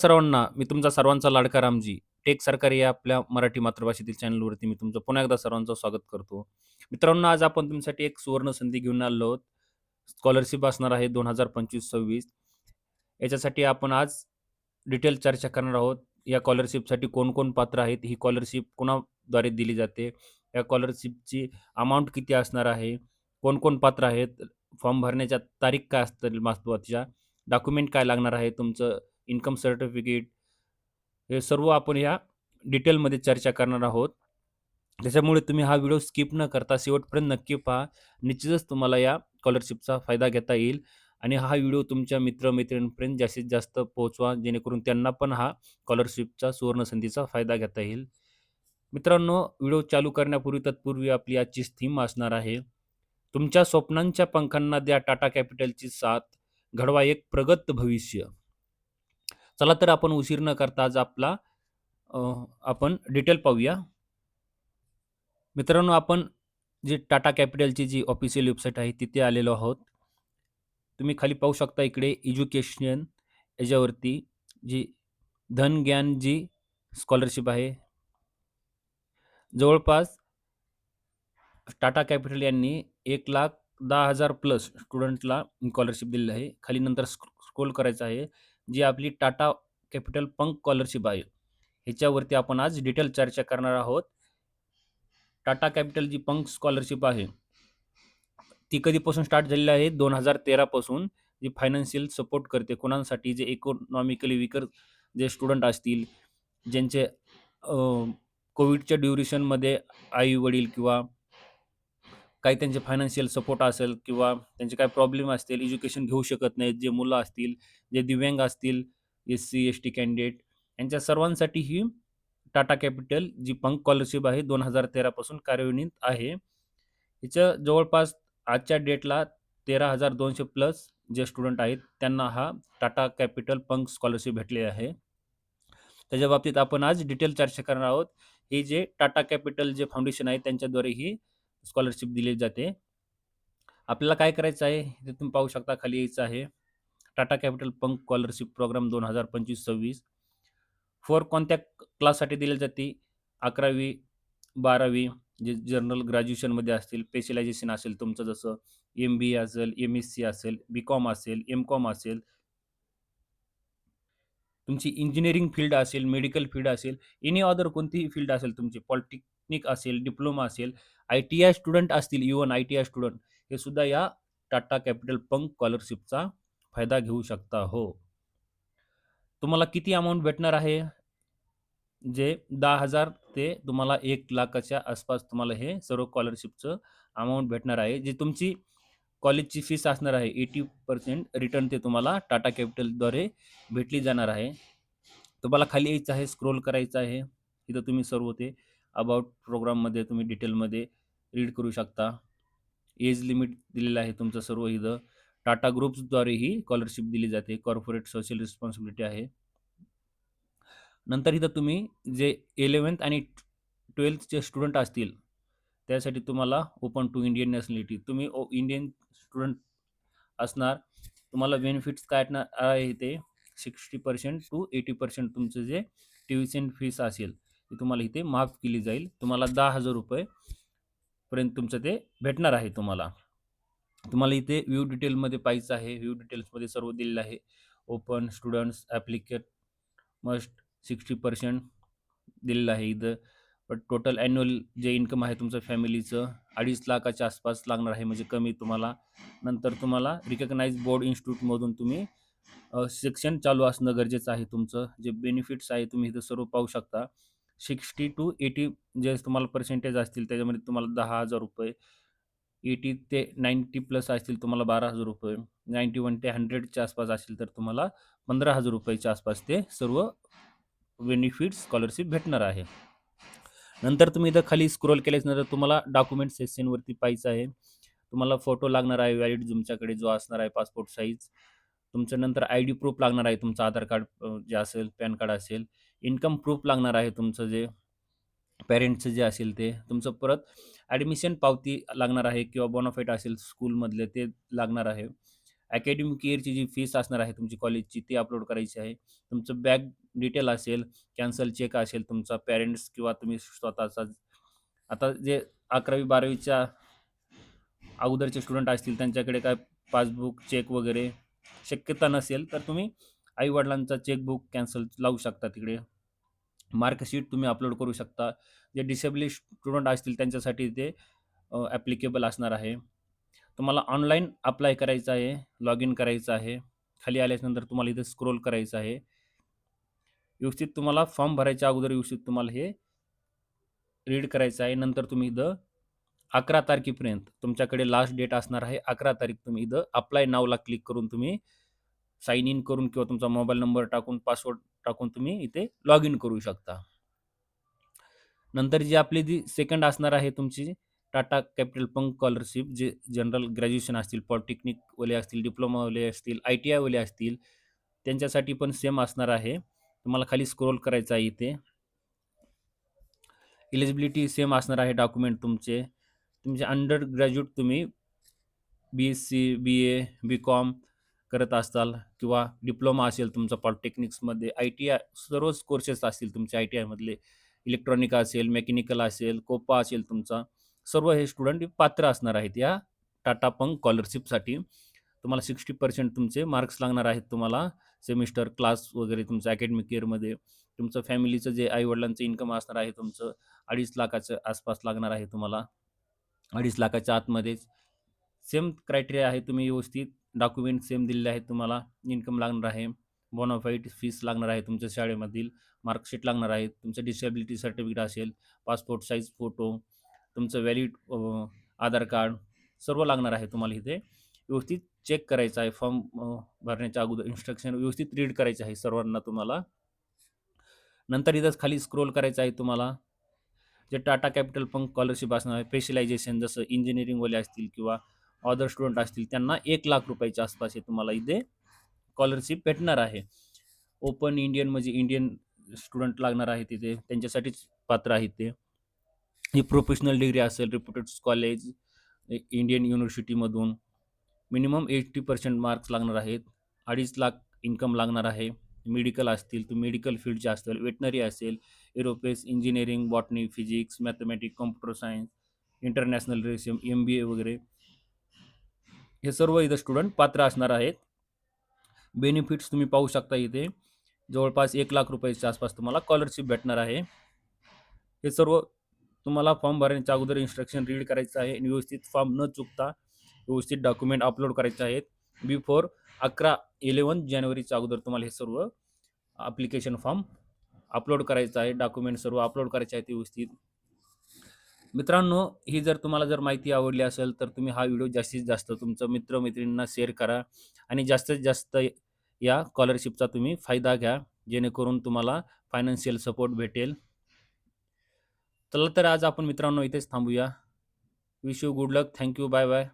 सर्वांना, मी तुमचा सर्वांचा लाडका रामजी. टेक सरकारी या आपल्या मराठी मातृभाषेतील चॅनलवरती मी तुमचं पुन्हा एकदा सर्वांचं स्वागत करतो. मित्रांनो, आज आपण तुमच्यासाठी एक सुवर्ण संधी घेऊन आलो आहोत. स्कॉलरशिप असणार आहे 2025-26. याच्यासाठी आपण आज डिटेल चर्चा करणार आहोत. या स्कॉलरशिपसाठी कोण-कोण पात्र आहेत? ही स्कॉलरशिप कुणाद्वारे दिली जाते? या स्कॉलरशिपची अमाउंट किती असणार आहे? कोण-कोण पात्र आहेत? फॉर्म भरण्याच्या तारीख काय असतील महत्त्वाच्या? डॉक्युमेंट काय लागणार आहे? तुमचं इन्कम सर्टिफिकेट, हे सर्व आपण या डिटेलमध्ये चर्चा करणार आहोत. त्याच्यामुळे तुम्ही हा व्हिडिओ स्किप न करता शेवटपर्यंत नक्की पहा. निश्चितच तुम्हाला या स्कॉलरशिपचा फायदा घेता येईल आणि हा व्हिडिओ तुमच्या मित्र-मैत्रिणींपर्यंत जास्तीत जास्त पोहोचवा, जेणेकरून त्यांना पण हा स्कॉलरशिपचा सुवर्ण संधीचा फायदा घेता येईल. मित्रांनो, व्हिडिओ चालू करण्यापूर्वी तत्पूर्वी आपली आजची थीम असणार आहे. तुमच्या स्वप्नांच्या पंखांना द्या टाटा कॅपिटलची साथ, घडवा एक प्रगत भविष्य. चला तर आपण उशीर न करता आज अ, आपण डिटेल पाहूया. मित्रांनो, आपण जी टाटा कॅपिटलची जी ऑफिशियल वेबसाईट आहे तिथे आलेलो आहोत. तुम्ही खाली पाहू शकता इकडे एज्युकेशन याच्यावरती जी धन ज्ञान जी स्कॉलरशिप आहे. जवळपास टाटा कॅपिटल यांनी 1,10,000 प्लस स्टुडंटला स्कॉलरशिप दिलेली आहे. खाली नंतर स्क्रोल करायचं आहे. जी आपली टाटा कॅपिटल पंख स्कॉलरशिप आहे. ह्याच्यावरती आपण आज डिटेल चर्चा करणार आहोत. टाटा कॅपिटल जी पंख स्कॉलरशिप आहे, ती कधीपासून स्टार्ट झालेली आहे? 2013 पासून. जी फायनान्शियल सपोर्ट करते कोणासाठी? जे इकॉनॉमिकली वीकर जे स्टुडंट असतील, ज्यांचे कोविडच्या ड्युरेशनमध्ये आई-वडील किंवा काही त्यांचे फायनान्शियल सपोर्ट असेल किंवा त्यांचे काही प्रॉब्लेम असतील, एज्युकेशन घेऊ शकत नाहीत, जे मुलं असतील, जे दिव्यांग असतील, एस-सी, एस-टी कॅन्डिडेट, यांच्या सर्वांसाठी ही टाटा कॅपिटल जी पंख स्कॉलरशिप आहे 2013 पासून कार्यान्वित आहे. हिचं जवळपास आजच्या डेटला 13,200 प्लस जे स्टुडंट आहेत त्यांना हा टाटा कॅपिटल पंख स्कॉलरशिप भेटली आहे. त्याच्या बाबतीत आपण आज डिटेल चर्चा करणार आहोत. हे जे टाटा कॅपिटल जे फाउंडेशन आहे त्यांच्याद्वारे ही स्कॉलरशिप दिली जाते. आपल्याला काय करायचं आहे? इथे तुम्ही पाहू शकता, खाली यायचं आहे. टाटा कॅपिटल पंख स्कॉलरशिप प्रोग्राम 2025-26 फॉर कोणत्या क्लाससाठी दिली जाते? 11वी, 12वी, जे जनरल ग्रॅज्युएशनमध्ये असतील, स्पेशलायझेशन असेल तुमचं, जसं एम-बी-ए असेल, एम-एस-सी असेल, बी-कॉम असेल, एम-कॉम असेल, तुमची इंजिनिअरिंग फील्ड असेल, मेडिकल फील्ड असेल, एनी अदर कोणतीही फील्ड असेल तुमची, पॉलिटेक्निक असेल, डिप्लोमा असेल, आय-टी-आय स्टुडंट असतील, इव्हन आय-टी-आय स्टुडंट, हे सुद्धा या टाटा कॅपिटल पंख स्कॉलरशिपचा फायदा घेऊ शकता हो. तुम्हाला किती अमाउंट भेटणार आहे? जे 10,000 ते तुम्हाला 1,00,000च्या आसपास तुम्हाला हे सर्व स्कॉलरशिपचं अमाउंट भेटणार आहे. जी तुमची कॉलेजची फीस असणार आहे 80% रिटर्न ते तुम्हाला टाटा कॅपिटलद्वारे भेटली जाणार आहे. तुम्हाला खाली यायचं आहे, स्क्रोल करायचं आहे. तिथं तुम्ही सर्व ते अबाउट प्रोग्राममध्ये तुम्ही डिटेलमध्ये रीड करू शकता. एज लिमिट दिलेलं आहे तुमचं सर्व इथं. टाटा ग्रुप्सद्वारे ही स्कॉलरशिप दिली जाते. कॉर्पोरेट सोशल रिस्पॉन्सिबिलिटी आहे. नंतर इथं तुम्ही जे 11th आणि 12thचे स्टुडंट असतील, त्यासाठी तुम्हाला ओपन टू इंडियन नॅशनॅलिटी, तुम्ही इंडियन स्टुडंट असणार. तुम्हाला बेनिफिट्स काय आहे ते 60% टू 80% तुमचं जे ट्युशन फीस असेल, ती तुम्हाला इथे माफ केली जाईल. तुम्हाला ₹10,000 पर्यंत तुमचं ते भेटणार आहे तुम्हाला. तुम्हाला इथे व्ह्यू डिटेलमध्ये पाहायचं आहे. व्ह्यू डिटेल्समध्ये सर्व दिलेलं आहे. ओपन स्टुडंट्स ॲप्लिकेट मस्ट 60% दिलेलं आहे इथं. पण टोटल ॲन्युअल जे इन्कम आहे तुमचं फॅमिलीचं 2,50,000च्या आसपास लागणार आहे, म्हणजे कमी तुम्हाला. नंतर तुम्हाला रिकग्नाइज्ड बोर्ड इन्स्टिट्यूटमधून तुम्ही शिक्षण चालू असणं गरजेचं आहे तुमचं. जे बेनिफिट्स आहे तुम्ही इथं सर्व पाहू शकता. 60 टू 80 जे तुम्हाला पर्सेंटेज असतील त्याच्यामध्ये तुम्हाला ₹10,000, 80 ते 90 प्लस असतील तुम्हाला ₹12,000, 91 ते 100च्या आसपास असतील तर तुम्हाला ₹15,000च्या आसपास ते सर्व बेनिफिट्स स्कॉलरशिप भेटणार आहे. नंतर तुम्ही इथं खाली स्क्रोल केल्यानंतर तुम्हाला डॉक्युमेंट सेक्शनवरती पाहायचं आहे. तुम्हाला फोटो लागणार आहे व्हॅलिड तुमच्याकडे जो असणार आहे पासपोर्ट साईज. तुमचं नंतर आय-डी प्रूफ लागणार आहे, तुमचं आधार कार्ड जे असेल, पॅन कार्ड असेल. इन्कम प्रूफ लागणार आहे तुमचं, जे पेरेंट्सचं जे असेल ते. तुमचं परत ॲडमिशन पावती लागणार आहे किंवा बोनाफाईड असेल स्कूलमधले ते लागणार आहे. अकॅडमिक इयरची जी फीस असणार आहे तुमची कॉलेजची ती अपलोड करायची आहे. तुमचं बॅक डिटेल असेल, कॅन्सल चेक असेल तुमचा पेरेंट्स किंवा तुम्ही स्वतःचा. आता जे 11वी-12वीच्या अगोदरचे स्टुडंट असतील त्यांच्याकडे काय पासबुक, चेक वगैरे शक्यता नसेल, तर तुम्ही आई-वडिलांचा चेकबुक कॅन्सल लावू शकता तिकडे. मार्कशीट तुम्ही अपलोड करू शकता. जे डिसेबलिश स्टुडंट असतील त्यांच्यासाठी ते ॲप्लिकेबल असणार आहे. तुम्हाला ऑनलाईन अप्लाय करायचं आहे, लॉग इन करायचं आहे. खाली आल्याच्यानंतर तुम्हाला इथे स्क्रोल करायचं आहे. व्यवस्थित तुम्हाला फॉर्म भरायच्या अगोदर व्यवस्थित तुम्हाला हे रीड करायचं आहे. नंतर तुम्ही इथं 11 तारखेपर्यंत तुमच्याकडे लास्ट डेट असणार आहे. 11 तारीख तुम्ही इथं अप्लाय नावला क्लिक करून तुम्ही साइन इन करून किंवा तुमचा मोबाईल नंबर टाकून, पासवर्ड टाकून तुम्ही इथे लॉग इन करू शकता. नंतर जी आपली जी सेकंड असणार आहे तुमची टाटा कॅपिटल पंक स्कॉलरशिप, जे जनरल ग्रॅज्युएशन असतील, पॉलिटेक्निकवाले असतील, डिप्लोमावाले असतील, ITIवाले असतील, त्यांच्यासाठी पण सेम असणार आहे. तुम्हाला खाली स्क्रोल करायचं आहे इथे. एलिजिबिलिटी सेम असणार आहे डॉक्युमेंट तुमचे. तुमचे अंडर ग्रॅज्युएट तुम्ही BSc, BA, BCom करत असाल किंवा डिप्लोमा असेल तुमचा पॉलिटेक्निक्समध्ये, ITI सर्वच कोर्सेस असतील तुमचे ITIमधले. इलेक्ट्रॉनिक असेल, मेकॅनिकल असेल, कोपा असेल तुमचा. सर्व हे स्टुडंट पात्र असणार आहेत या टाटा पंक स्कॉलरशिपसाठी. तुम्हाला 60% तुमचे मार्क्स लागणार आहेत तुम्हाला सेमिस्टर, क्लास वगैरे तुमचं अकॅडमिक इयरमध्ये. तुमचं फॅमिलीचं जे आई-वडिलांचं इन्कम असणार आहे तुमचं 2.5 लाखाच्या आसपास लागणार आहे तुम्हाला. 2.5 लाखाच्या आतमध्येच. सेम क्रायटेरिया आहे. तुम्ही व्यवस्थित डॉक्युमेंट सेम दिलेले आहेत तुम्हाला. इन्कम लागणार आहे. बोनाफाईड फीस लागणार आहे तुमच्या शाळेमधील. मार्कशीट लागणार आहे. तुमचं डिसेबिलिटी सर्टिफिकेट असेल, पासपोर्ट साईज फोटो, तुमचं व्हॅलिड आधार कार्ड सर्व लागणार आहे तुम्हाला इथे. व्यवस्थित चेक करायचं आहे. फॉर्म भरण्याच्या अगोदर इन्स्ट्रक्शन व्यवस्थित रीड करायचे आहे सर्वांना तुम्हाला. नंतर इथंच खाली स्क्रोल करायचं आहे तुम्हाला. जे टाटा कॅपिटल पंक स्कॉलरशिप असणार आहे, स्पेशलायझेशन जसं इंजिनिअरिंगवाले असतील किंवा अदर स्टुडंट असतील त्यांना 1,00,000 रुपयाच्या आसपास हे तुम्हाला इथे स्कॉलरशिप भेटणार आहे. ओपन इंडियन म्हणजे इंडियन स्टुडंट लागणार आहे तिथे, त्यांच्यासाठीच पात्र आहे ते. ही प्रोफेशनल डिग्री असेल, रिप्युटेड कॉलेज, इंडियन युनिव्हर्सिटीमधून मिनिमम 80% मार्क्स लागणार आहेत. 2.5 लाख इन्कम लागणार आहे. मेडिकल असतील, तुम्ही मेडिकल फील्डचे असतील, वेटनरी असेल, aerospace, engineering, botany, physics, mathematics, computer science, international relation, MBA वगैरे हे सर्व इथं स्टुडंट पात्र असणार आहेत. बेनिफिट्स तुम्ही पाहू शकता इथे. जवळपास 1,00,000 रुपयाच्या आसपास तुम्हाला स्कॉलरशिप भेटणार आहे. हे सर्व तुम्हाला फॉर्म भरण्याच्या अगोदर इन्स्ट्रक्शन रीड करायचं आहे आणि व्यवस्थित फॉर्म न चुकता व्यवस्थित डॉक्युमेंट अपलोड करायचे आहेत. बिफोर 11 जानेवारीच्या अगोदर तुम्हाला हे सर्व ॲप्लिकेशन फॉर्म अपलोड करायचं आहे. डॉक्युमेंट सर्व अपलोड करायचे आहेत व्यवस्थित. मित्रांनो, ही जर तुम्हाला जर माहिती आवडली असेल तर तुम्ही हा व्हिडिओ जास्तीत जास्त तुमच्या मित्र-मैत्रिणींना शेअर करा आणि जास्तीत जास्त या स्कॉलरशिपचा तुम्ही फायदा घ्या, जेणेकरून तुम्हाला फायनान्शियल सपोर्ट भेटेल. चला तर आज आपण मित्रांनो इथेच थांबूया. Wish you good luck. Thank you. Bye bye.